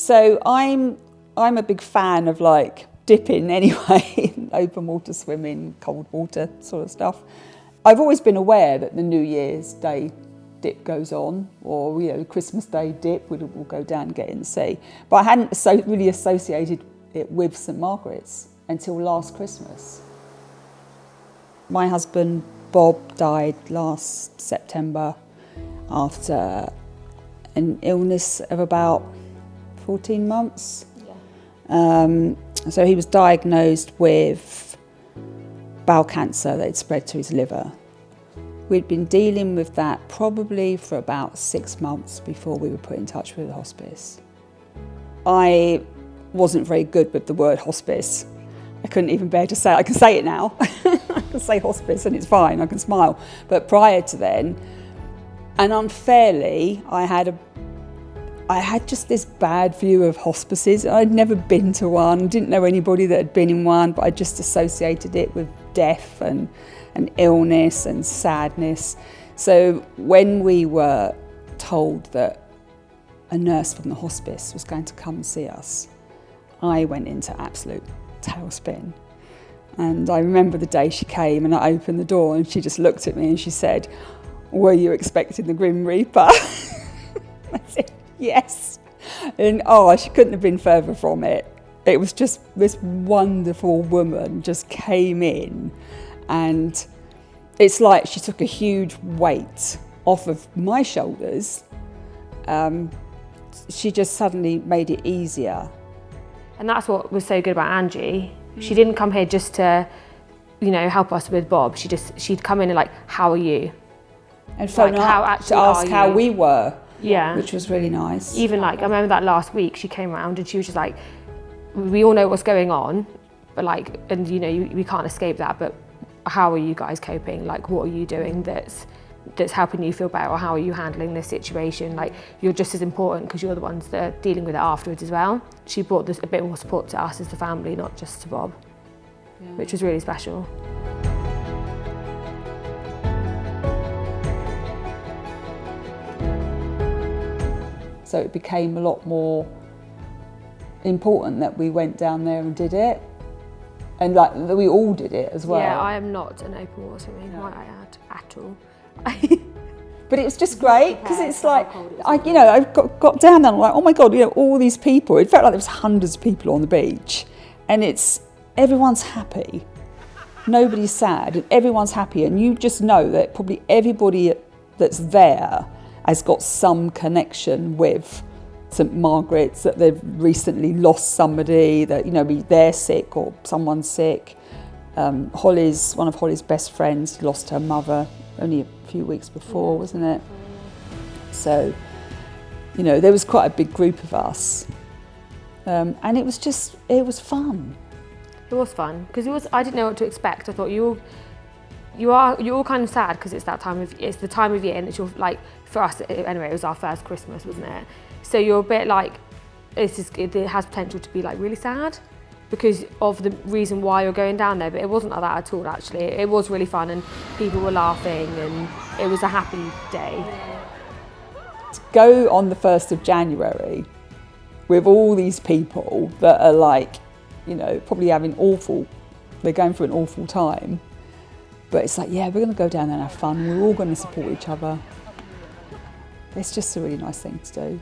So I'm a big fan of like dipping anyway, open water swimming, cold water sort of stuff. I've always been aware that the New Year's Day dip goes on, or Christmas Day dip, we'll go down and get in the sea. But I hadn't really associated it with St Margaret's until last Christmas. My husband Bob died last September after an illness of about 14 months. Yeah. So he was diagnosed with bowel cancer that had spread to his liver. We'd been dealing with that probably for about 6 months before we were put in touch with the hospice. I wasn't very good with the word hospice. I couldn't even bear to say it. I can say it now. I can say hospice and it's fine, I can smile. But prior to then, and unfairly, I had just this bad view of hospices. I'd never been to one, didn't know anybody that had been in one, but I just associated it with death and illness and sadness. So when we were told that a nurse from the hospice was going to come and see us, I went into absolute tailspin. And I remember the day she came and I opened the door and she just looked at me and she said, "Were you expecting the Grim Reaper?" I said, "Yes." And she couldn't have been further from it. It was just this wonderful woman just came in, and it's like she took a huge weight off of my shoulders. She just suddenly made it easier. And that's what was so good about Angie. She didn't come here just to, help us with Bob. She'd come in and like, "How are you?" And phone up to ask how we were. Yeah. Which was really nice. Even I remember that last week she came around and she was just like, "We all know what's going on, but we can't escape that, but how are you guys coping? Like, what are you doing that's helping you feel better, or how are you handling this situation? Like, you're just as important because you're the ones that are dealing with it afterwards as well." She brought a bit more support to us as the family, not just to Bob, which was really special. So it became a lot more important that we went down there and did it, and like that we all did it as well. Yeah, I am not an open water swimmer, might I add, at all. But it was just great because it's like, I got down there and I'm like, oh my God, all these people. It felt like there was hundreds of people on the beach, and everyone's happy. Nobody's sad, and everyone's happy, and you just know that probably everybody that's there has got some connection with St Margaret's, that they've recently lost somebody, that they're sick or someone's sick. One of Holly's best friends lost her mother only a few weeks before, wasn't it? So, there was quite a big group of us, and it was fun. It was fun because I didn't know what to expect. I thought you're all kind of sad because it's the time of year, and it's for us anyway. It was our first Christmas, wasn't it? So you're a bit like, it has potential to be like really sad because of the reason why you're going down there, but it wasn't like that at all. Actually, it was really fun, and people were laughing, and it was a happy day. To go on the 1st of January with all these people that are like, probably they're going through an awful time. But it's like, yeah, we're going to go down there and have fun. We're all going to support each other. It's just a really nice thing to do.